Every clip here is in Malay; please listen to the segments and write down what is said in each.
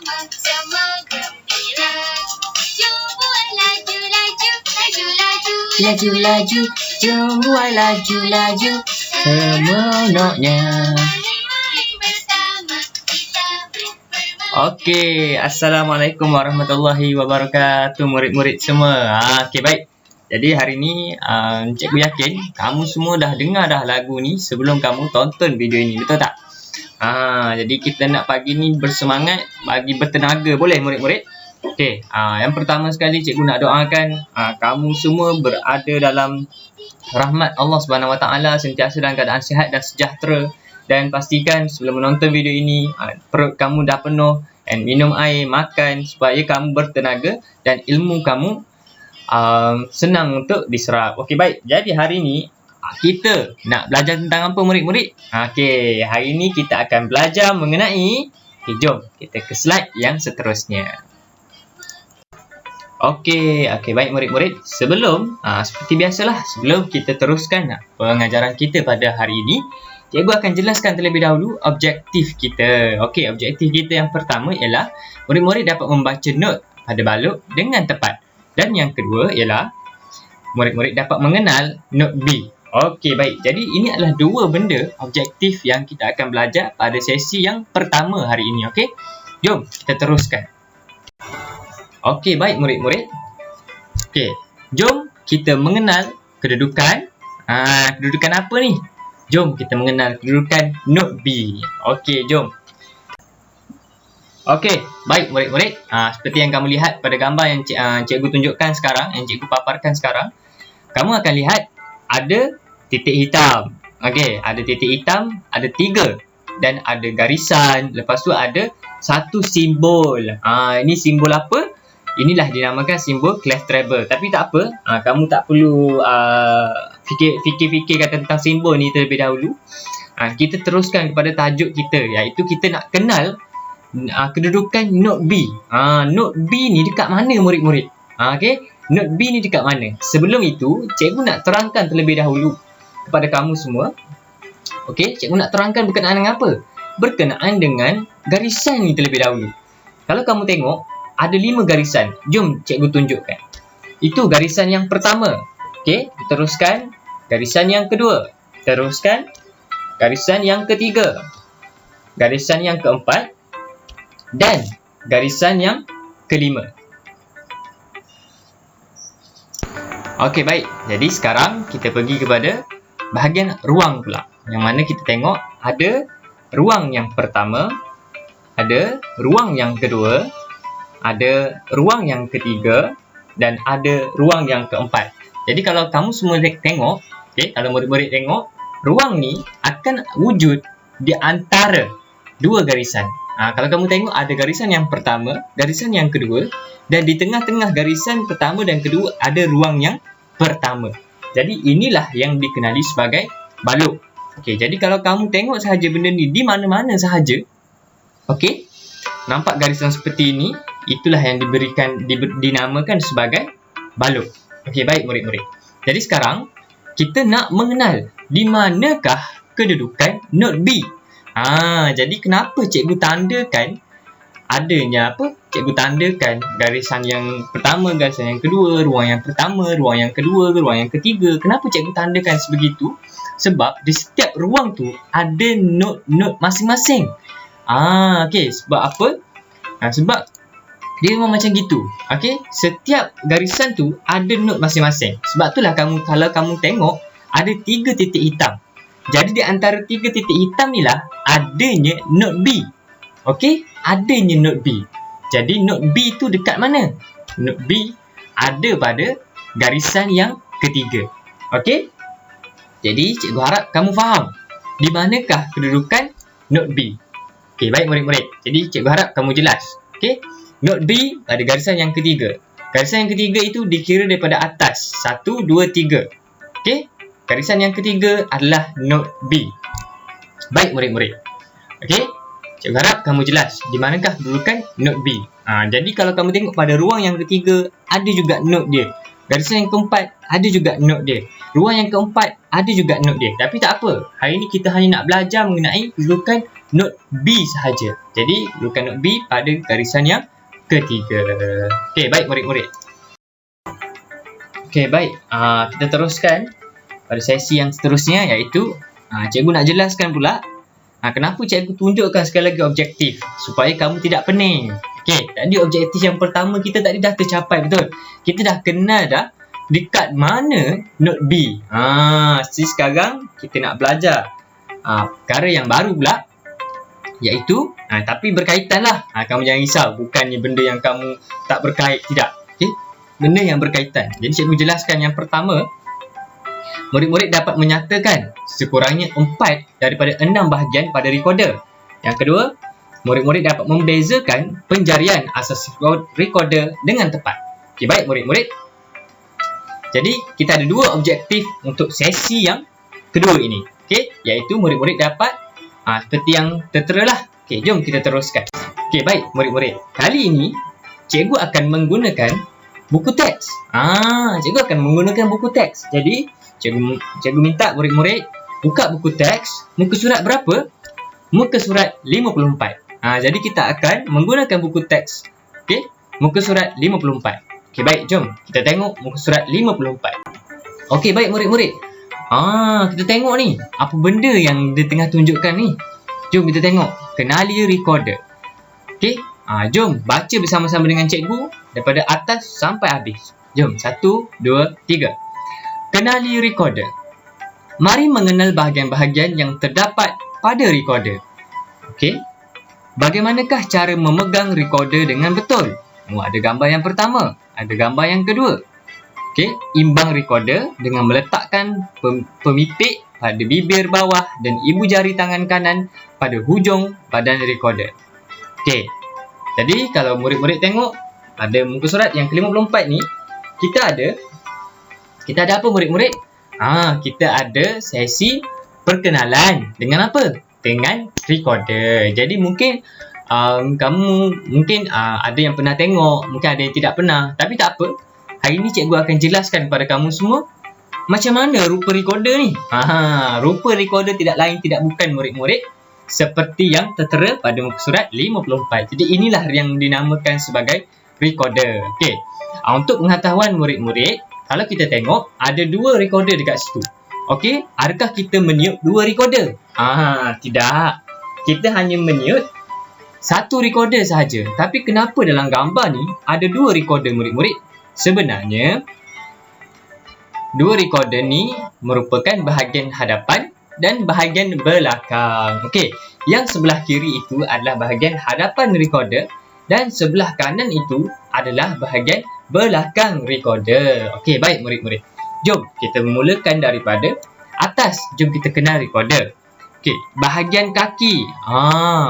bersama gembira. Jom buat laju-laju, laju-laju. Laju-laju, jom buat laju-laju seronoknya. Mari bersama kita bermain. Okey, Assalamualaikum warahmatullahi wabarakatuh murid-murid semua. Okey, baik. Jadi hari ni cikgu yakin kamu semua dah dengar dah lagu ni sebelum kamu tonton video ini, betul tak? Jadi kita nak pagi ni bersemangat, bagi bertenaga, boleh murid-murid? Okey, yang pertama sekali cikgu nak doakan kamu semua berada dalam rahmat Allah Subhanahu Wa Taala, sentiasa dalam keadaan sihat dan sejahtera, dan pastikan sebelum menonton video ini perut kamu dah penuh dan minum air, makan supaya kamu bertenaga dan ilmu kamu senang untuk diserap. Okey, baik. Jadi hari ni kita nak belajar tentang apa murid-murid? Okey, hari ni kita akan belajar mengenai, jom kita ke slide yang seterusnya. Okey, baik murid-murid. Sebelum seperti biasalah, sebelum kita teruskan pengajaran kita pada hari ini, cikgu akan jelaskan terlebih dahulu objektif kita. Okey, objektif kita yang pertama ialah murid-murid dapat membaca not pada balok dengan tepat. Dan yang kedua ialah murid-murid dapat mengenal not B. Okey, baik. Jadi ini adalah dua benda objektif yang kita akan belajar pada sesi yang pertama hari ini. Okey, jom kita teruskan. Okey, baik murid-murid. Okey, jom kita mengenal kedudukan. Kedudukan apa ni? Jom kita mengenal kedudukan not B. Okey, jom. Okey, baik murid-murid. Seperti yang kamu lihat pada gambar yang cikgu tunjukkan sekarang, yang cikgu paparkan sekarang, kamu akan lihat ada titik hitam. Okey, ada titik hitam, ada 3 dan ada garisan. Lepas tu ada satu simbol. Ini simbol apa? Inilah dinamakan simbol clef treble. Tapi tak apa, kamu tak perlu fikir-fikirkan tentang simbol ni terlebih dahulu. Kita teruskan kepada tajuk kita, iaitu kita nak kenal kedudukan not B. Not B ni dekat mana murid-murid? Okey, not B ni dekat mana? Sebelum itu, cikgu nak terangkan terlebih dahulu kepada kamu semua. Okey, cikgu nak terangkan berkenaan dengan apa? Berkenaan dengan garisan ni terlebih dahulu. Kalau kamu tengok, ada 5 garisan. Jom cikgu tunjukkan. Itu garisan yang pertama. Okey, teruskan. Garisan yang kedua. Teruskan. Garisan yang ketiga. Garisan yang keempat. Dan garisan yang kelima. Okey, baik. Jadi sekarang kita pergi kepada bahagian ruang pula. Yang mana kita tengok ada ruang yang pertama, ada ruang yang kedua, ada ruang yang ketiga, dan ada ruang yang keempat. Jadi kalau kamu semua tengok, kalau murid-murid tengok, ruang ni akan wujud di antara dua garisan. Kalau kamu tengok ada garisan yang pertama, garisan yang kedua, dan di tengah-tengah garisan pertama dan kedua ada ruang yang pertama. Jadi inilah yang dikenali sebagai balok. Okey, jadi kalau kamu tengok sahaja benda ni di mana-mana sahaja, okey, nampak garisan seperti ini, itulah yang dinamakan sebagai balok. Okey, baik murid-murid. Jadi sekarang kita nak mengenal di manakah kedudukan not B. Jadi kenapa cikgu tandakan adanya apa? Cikgu tandakan garisan yang pertama, garisan yang kedua, ruang yang pertama, ruang yang kedua, ruang yang ketiga. Kenapa cikgu tandakan sebegitu? Sebab di setiap ruang tu ada not masing-masing. Okey, sebab apa? Sebab dia memang macam gitu. Okey, setiap garisan tu ada not masing-masing. Sebab itulah kalau kamu tengok ada 3 titik hitam. Jadi di antara 3 titik hitam ni lah adanya not B. Okey, adanya not B. Jadi not B tu dekat mana? Not B ada pada garisan yang ketiga. Okey? Jadi cikgu harap kamu faham di manakah kedudukan not B. Okey, baik murid-murid. Jadi cikgu harap kamu jelas. Okey? Not B pada garisan yang ketiga. Garisan yang ketiga itu dikira daripada atas. 1, 2, 3. Okey? Garisan yang ketiga adalah not B. Baik murid-murid. Okey? Cikgu harap kamu jelas di manakah kedudukan not B. Jadi kalau kamu tengok pada ruang yang ketiga ada juga not dia. Garisan yang keempat ada juga not dia. Ruang yang keempat ada juga not dia. Tapi tak apa. Hari ini kita hanya nak belajar mengenai kedudukan note B sahaja. Jadi gunakan note B pada garisan yang ketiga. Okey, baik murid-murid. Okey, baik. Kita teruskan pada sesi yang seterusnya, iaitu cikgu nak jelaskan pula kenapa cikgu tunjukkan sekali lagi objektif supaya kamu tidak pening. Okey, tadi objektif yang pertama kita tadi dah tercapai, betul? Kita dah kenal dah dekat mana note B. Jadi sekarang kita nak belajar perkara yang baru pula, iaitu tapi berkaitan lah. Kamu jangan risau, bukannya benda yang kamu tak berkait, tidak. Okey, benda yang berkaitan. Jadi cikgu jelaskan yang pertama, murid-murid dapat menyatakan sekurangnya 4 daripada 6 bahagian pada recorder. Yang kedua, murid-murid dapat membezakan penjarian asas recorder dengan tepat. Okey, baik murid-murid. Jadi, kita ada 2 objektif untuk sesi yang kedua ini. Okey, iaitu murid-murid dapat seperti yang tertera lah. Okey, jom kita teruskan. Okey, baik murid-murid. Kali ini, cikgu akan menggunakan buku teks. Cikgu akan menggunakan buku teks. Jadi, cikgu minta murid-murid buka buku teks, muka surat berapa? Muka surat 54. Jadi kita akan menggunakan buku teks. Okey, muka surat 54. Okey, baik, jom kita tengok muka surat 54. Okey, baik murid-murid. Kita tengok ni, apa benda yang dia tengah tunjukkan ni. Jom kita tengok. Kenali recorder. Okey, jom baca bersama-sama dengan cikgu daripada atas sampai habis. Jom, 1, 2, 3. Kenali recorder. Mari mengenal bahagian-bahagian yang terdapat pada recorder. Okey. Bagaimanakah cara memegang recorder dengan betul? Ada gambar yang pertama, ada gambar yang kedua. Okey, imbang recorder dengan meletakkan pemipik pada bibir bawah dan ibu jari tangan kanan pada hujung badan recorder. Okey. Jadi kalau murid-murid tengok ada muka surat yang ke-54 ni, kita ada apa murid-murid? Kita ada sesi perkenalan dengan apa? Dengan recorder. Jadi mungkin kamu ada yang pernah tengok, mungkin ada yang tidak pernah. Tapi tak apa. Hari ini cikgu akan jelaskan kepada kamu semua macam mana rupa recorder ni. Rupa recorder tidak lain tidak bukan murid-murid seperti yang tertera pada muka surat 54. Jadi inilah yang dinamakan sebagai recorder. Okey. Untuk pengetahuan murid-murid, kalau kita tengok, ada 2 recorder dekat situ. Okey, adakah kita meniup 2 recorder? Tidak. Kita hanya meniup 1 recorder sahaja. Tapi kenapa dalam gambar ni ada 2 recorder murid-murid? Sebenarnya, 2 recorder ni merupakan bahagian hadapan dan bahagian belakang. Okey, yang sebelah kiri itu adalah bahagian hadapan recorder dan sebelah kanan itu adalah bahagian belakang recorder. Okey, baik murid-murid. Jom kita mulakan daripada atas. Jom kita kenal recorder. Okey, bahagian kaki.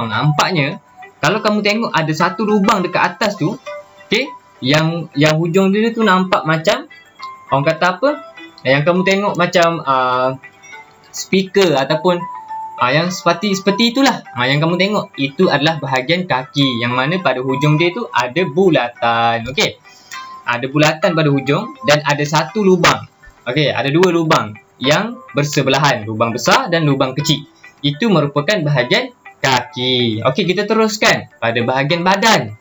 Nampaknya kalau kamu tengok ada satu lubang dekat atas tu, okey, yang hujung dia tu nampak macam orang kata apa? Yang kamu tengok macam speaker ataupun yang seperti itulah. Yang kamu tengok itu adalah bahagian kaki, yang mana pada hujung dia tu ada bulatan. Okey. Ada bulatan pada hujung dan ada satu lubang. Okey, ada 2 lubang yang bersebelahan, lubang besar dan lubang kecil. Itu merupakan bahagian kaki. Okey, kita teruskan pada bahagian badan.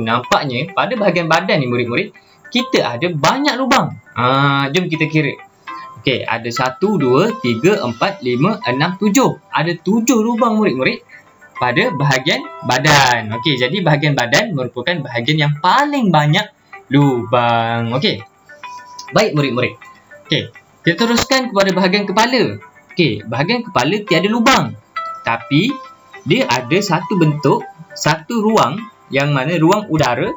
Nampaknya pada bahagian badan ni murid-murid, kita ada banyak lubang. Jom kita kira. Okey, ada 1, 2, 3, 4, 5, 6, 7. Ada 7 lubang murid-murid pada bahagian badan. Okey, jadi bahagian badan merupakan bahagian yang paling banyak lubang. Okey. Baik murid-murid. Okey, kita teruskan kepada bahagian kepala. Okey, bahagian kepala tiada lubang. Tapi dia ada satu bentuk, satu ruang yang mana ruang udara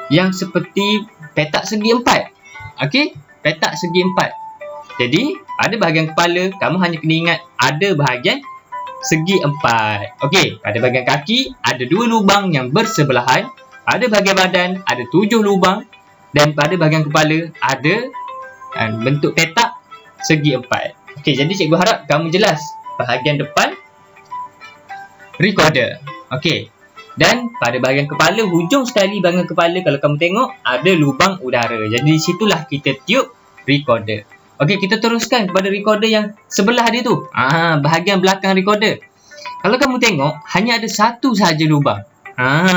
yang seperti petak segi 4. Okey, petak segi 4. Jadi, pada bahagian kepala, kamu hanya kena ingat ada bahagian segi 4. Okey, pada bahagian kaki ada 2 lubang yang bersebelahan. Pada bahagian badan ada 7 lubang. Dan pada bahagian kepala ada bentuk petak segi 4. Okey, jadi cikgu harap kamu jelas bahagian depan recorder. Okey. Dan pada bahagian kepala, hujung sekali bahagian kepala kalau kamu tengok ada lubang udara. Jadi di situlah kita tiup recorder. Okey, kita teruskan kepada recorder yang sebelah dia tu. Bahagian belakang recorder. kalau kamu tengok, hanya ada satu sahaja lubang.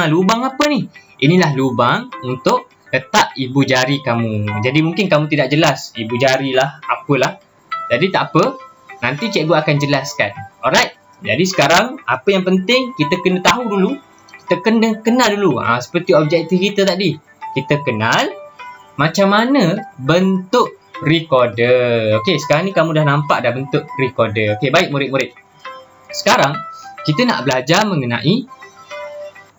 Lubang apa ni? Inilah lubang untuk letak ibu jari kamu. Jadi mungkin kamu tidak jelas ibu jari lah, apalah. Jadi tak apa, nanti cikgu akan jelaskan. Alright. Jadi sekarang apa yang penting kita kena tahu dulu. Kita kena kenal dulu. Seperti objektif kita tadi. Kita kenal macam mana bentuk recorder. Okey, sekarang ni kamu dah nampak dah bentuk recorder. Okey, baik murid-murid. Sekarang kita nak belajar mengenai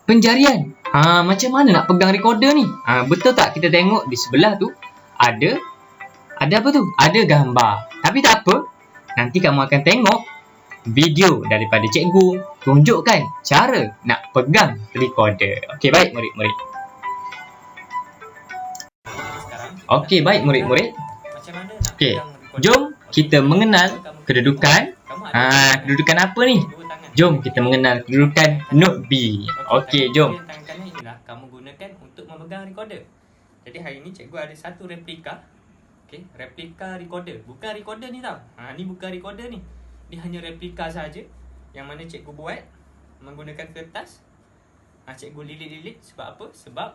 penjarian. Macam mana nak pegang recorder ni? Betul tak kita tengok di sebelah tu ada apa tu? Ada gambar. Tapi tak apa. Nanti kamu akan tengok video daripada cikgu tunjukkan cara nak pegang recorder. Okey, baik murid-murid. Okey, baik murid-murid. Okey, jom kita mengenal kedudukan. Kedudukan apa ni? Jom kita mengenal kedudukan Note B. Okey, jom. Tangan inilah kamu gunakan untuk memegang recorder. Jadi hari ini cikgu ada satu replika. Okey, replika recorder. Bukan recorder ni tau. Ni bukan recorder ni. Ni hanya replika saja yang mana cikgu buat menggunakan kertas. Cikgu lilit-lilit sebab apa? Sebab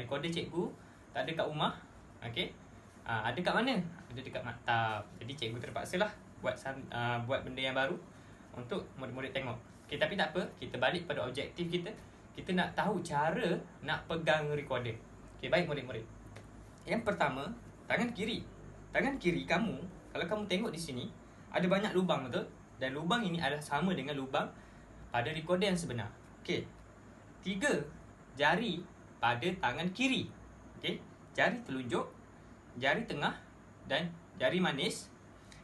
recorder cikgu tak ada kat rumah. Okey. Ada kat mana? Ada dekat maktab. Jadi cikgu terpaksalah buat benda yang baru untuk murid-murid tengok. Okey, tapi tak apa, kita balik pada objektif kita. Kita nak tahu cara nak pegang recorder. Okey, baik murid-murid. Yang pertama, tangan kiri. Tangan kiri kamu, kalau kamu tengok di sini, ada banyak lubang, betul? Dan lubang ini adalah sama dengan lubang pada recorder yang sebenar. Okey. 3 jari pada tangan kiri. Okey. Jari telunjuk, jari tengah dan jari manis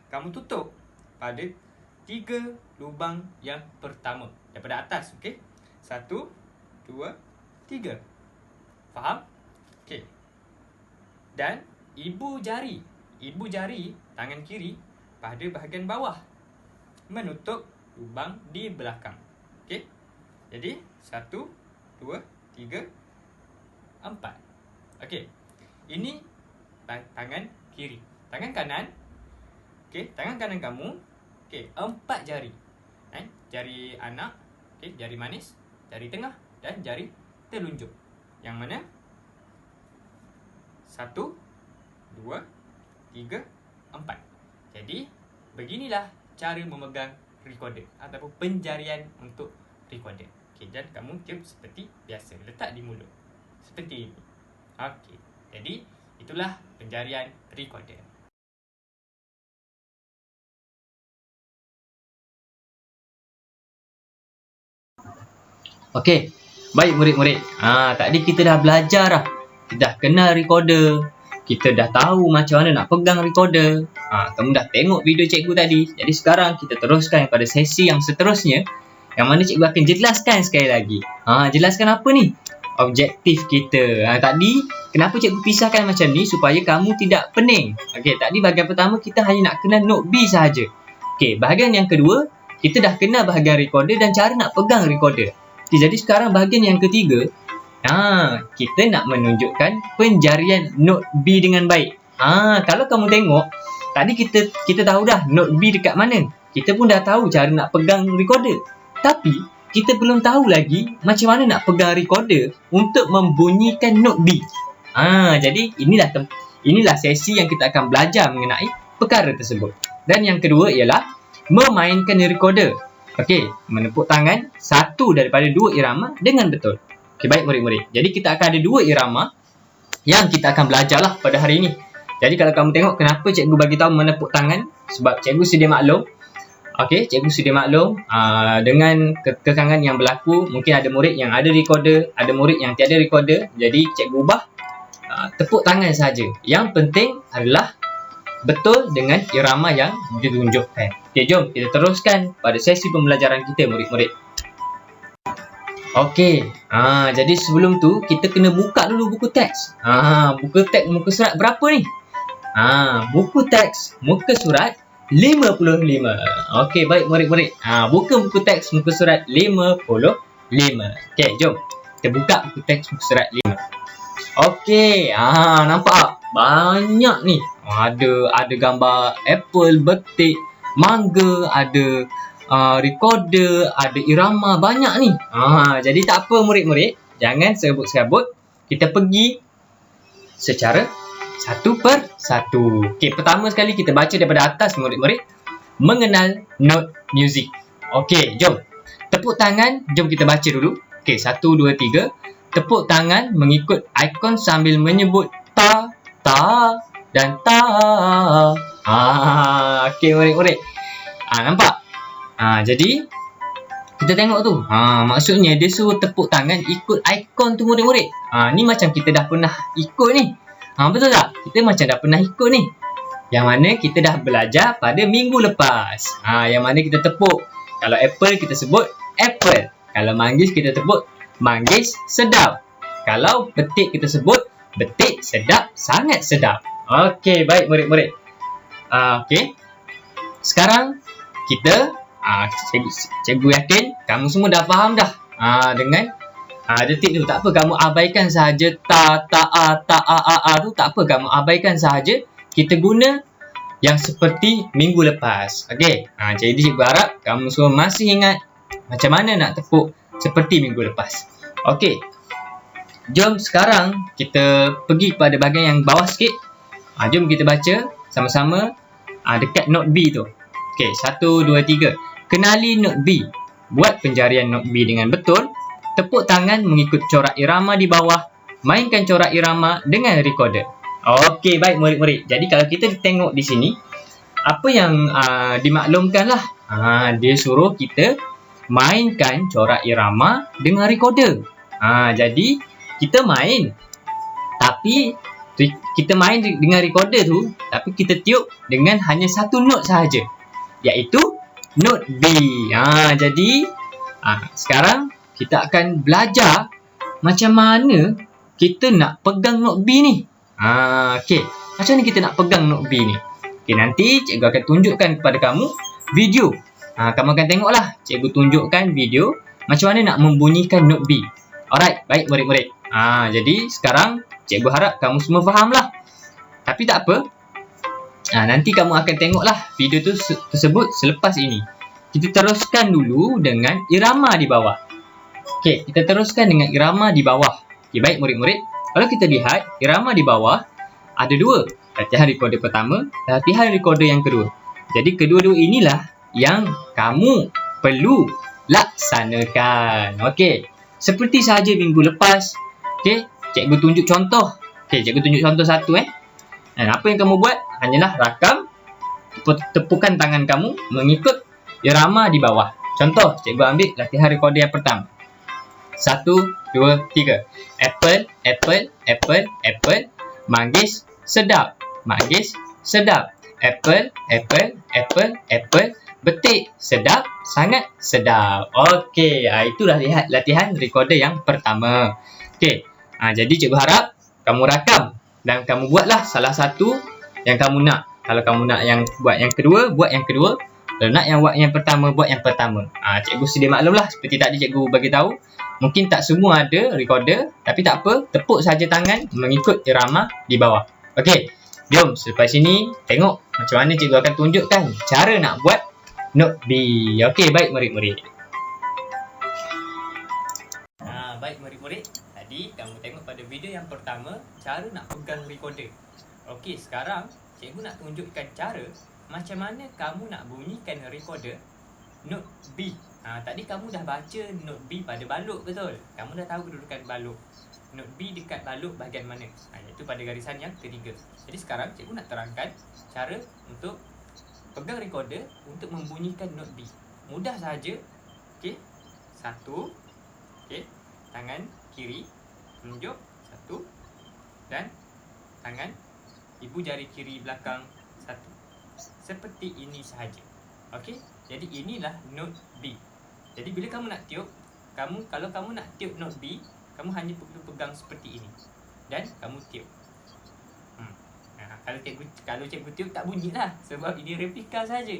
kamu tutup pada 3 lubang yang pertama daripada atas. Okey. 1, 2, 3. Faham? Okey. Dan ibu jari tangan kiri pada bahagian bawah menutup lubang di belakang. Okey. Jadi 1, 2, 3, 4. Okey. Ini tangan kiri. Tangan kanan. Okey, tangan kanan kamu. Okey, 4 jari. Jari anak, okey, jari manis, jari tengah dan jari telunjuk. Yang mana? 1, 2, 3, 4. Jadi, beginilah cara memegang recorder ataupun penjarian untuk recorder. Okey, dan kamu tiup seperti biasa, letak di mulut. Seperti ini. Okey. Jadi, itulah penjarian recorder. Okey, baik murid-murid. Tadi kita dah belajar dah. Kita dah kenal recorder. Kita dah tahu macam mana nak pegang recorder. Kamu dah tengok video cikgu tadi. Jadi sekarang kita teruskan pada sesi yang seterusnya, yang mana cikgu akan jelaskan sekali lagi. Jelaskan apa ni? Objektif kita. Tadi kenapa cikgu pisahkan macam ni supaya kamu tidak pening. Okey, tadi bahagian pertama kita hanya nak kenal Note B sahaja. Okey, bahagian yang kedua kita dah kenal bahagian recorder dan cara nak pegang recorder. Okay, jadi sekarang bahagian yang ketiga, kita nak menunjukkan penjarian Note B dengan baik. Kalau kamu tengok, tadi kita tahu dah Note B dekat mana. Kita pun dah tahu cara nak pegang recorder. Tapi kita belum tahu lagi macam mana nak pegang recorder untuk membunyikan Note B. Jadi inilah sesi yang kita akan belajar mengenai perkara tersebut. Dan yang kedua ialah memainkan recorder. Okey, menepuk tangan satu daripada 2 irama dengan betul. Okey, baik murid-murid. Jadi kita akan ada 2 irama yang kita akan belajarlah pada hari ini. Jadi kalau kamu tengok kenapa cikgu bagi tahu menepuk tangan, sebab cikgu sedia maklum. Okey, cikgu sedia maklum dengan kekangan yang berlaku, mungkin ada murid yang ada recorder, ada murid yang tiada recorder. Jadi cikgu ubah tepuk tangan saja. Yang penting adalah betul dengan irama yang ditunjukkan. Okey, jom kita teruskan pada sesi pembelajaran kita murid-murid. Okey, jadi sebelum tu kita kena buka dulu buku teks. Buku teks muka surat berapa ni? Buku teks muka surat 55. Okey, baik murid-murid. Buka buku teks muka surat 55. Okey, jom kita buka buku teks muka surat 5. Okey, nampak banyak ni. Ada gambar apple, betik, mangga, ada recorder, ada irama banyak ni. Jadi tak apa murid-murid, jangan serabut-serabut. Kita pergi secara satu per satu. Okey, pertama sekali kita baca daripada atas murid-murid. Mengenal not music. Okey, jom. Tepuk tangan, jom kita baca dulu. Okey, 1, 2, 3. Tepuk tangan mengikut ikon sambil menyebut ta, ta dan ta. Okey murid-murid. Nampak? Jadi kita tengok tu. Maksudnya dia suruh tepuk tangan ikut ikon tu murid-murid. Ni macam kita dah pernah ikut ni. Betul tak? Kita macam dah pernah ikut ni. Yang mana kita dah belajar pada minggu lepas. Yang mana kita tepuk. Kalau apple kita sebut apple. Kalau manggis kita sebut manggis sedap. Kalau betik kita sebut betik sedap, sangat sedap. Okey, baik murid-murid. Okey. Sekarang kita cikgu yakin kamu semua dah faham dah dengan detik tu. Tak apa kamu abaikan sahaja ta, ta, a tu. Tak apa kamu abaikan sahaja. Kita guna yang seperti minggu lepas. Okey. Jadi cikgu harap kamu semua masih ingat macam mana nak tepuk seperti minggu lepas. Okey. Jom sekarang kita pergi kepada bahagian yang bawah sikit. Jom kita baca sama-sama dekat note B tu. Okey, 1, 2, 3. Kenali note B. Buat penjarian note B dengan betul. Tepuk tangan mengikut corak irama di bawah. Mainkan corak irama dengan recorder. Okey, baik murid-murid. Jadi kalau kita tengok di sini, apa yang dimaklumkan lah. Dia suruh kita mainkan corak irama dengan recorder. Jadi kita main. Tapi kita main dengan recorder tu, tapi kita tiup dengan hanya satu note sahaja, iaitu note B. Jadi sekarang kita akan belajar macam mana kita nak pegang note B ni. Okey, macam mana kita nak pegang note B ni? Okey, nanti cikgu akan tunjukkan kepada kamu video. Kamu akan tengoklah cikgu tunjukkan video macam mana nak membunyikan note B. Alright, baik murid-murid. Jadi sekarang cikgu harap kamu semua faham lah. Tapi tak apa. Nanti kamu akan tengoklah video tu tersebut selepas ini. Kita teruskan dulu dengan irama di bawah. Okey, kita teruskan dengan irama di bawah. Okey, baik murid-murid. Kalau kita lihat irama di bawah ada dua. Latihan recorder pertama, latihan recorder yang kedua. Jadi kedua-dua inilah yang kamu perlu laksanakan. Okey, seperti sahaja minggu lepas. Okey, cikgu tunjuk contoh. Okey, cikgu tunjuk contoh satu Dan apa yang kamu buat? Hanyalah rakam tepukan tangan kamu mengikut irama di bawah. Contoh, cikgu ambil latihan recorder yang pertama. 1, 2, 3. Apple, apple, apple, apple. Manggis sedap, manggis sedap. Apple, apple, apple, apple. Betik sedap, sangat sedap. Okey, itulah latihan recorder yang pertama. Okey, jadi cikgu harap kamu rakam dan kamu buatlah salah satu yang kamu nak. Kalau kamu nak yang buat yang kedua, buat yang kedua. Kalau nak yang buat yang pertama, buat yang pertama. Cikgu sedia maklumlah seperti tadi cikgu bagi tahu. Mungkin tak semua ada recorder, tapi tak apa, tepuk saja tangan mengikut irama di bawah. Okey, jom selepas ini tengok macam mana cikgu akan tunjukkan cara nak buat note B. Okey, baik murid-murid. Baik murid-murid, tadi kamu tengok pada video yang pertama cara nak pegang recorder. Okey, sekarang cikgu nak tunjukkan cara macam mana kamu nak bunyikan recorder note B. Tadi kamu dah baca note B pada balok, betul? Kamu dah tahu kedudukan balok. Note B dekat balok bahagian mana? Iaitu pada garisan yang ketiga. Jadi sekarang cikgu nak terangkan cara untuk pegang recorder untuk membunyikan note B. Mudah sahaja. Okey. 1. Okey. Tangan kiri menunjuk 1 dan tangan ibu jari kiri belakang 1. Seperti ini sahaja. Okey. Jadi inilah note B. Jadi bila kamu nak tiup, kalau kamu nak tiup note B, kamu hanya perlu pegang seperti ini dan kamu tiup. Kalau cikgu tiup tak bunyilah sebab ini replika saja.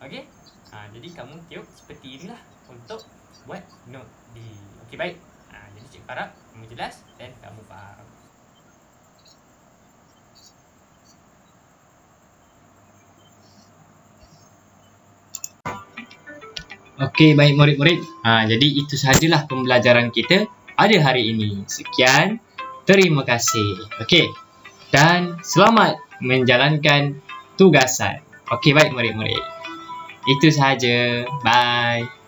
Okey? Jadi kamu tiup seperti inilah untuk buat note B. Okey, baik. Jadi cikgu harap kamu jelas dan kamu faham. Okey, baik murid-murid. Jadi itu sahajalah pembelajaran kita pada hari ini. Sekian. Terima kasih. Okey. Dan selamat menjalankan tugasan. Okey, baik murid-murid. Itu sahaja. Bye.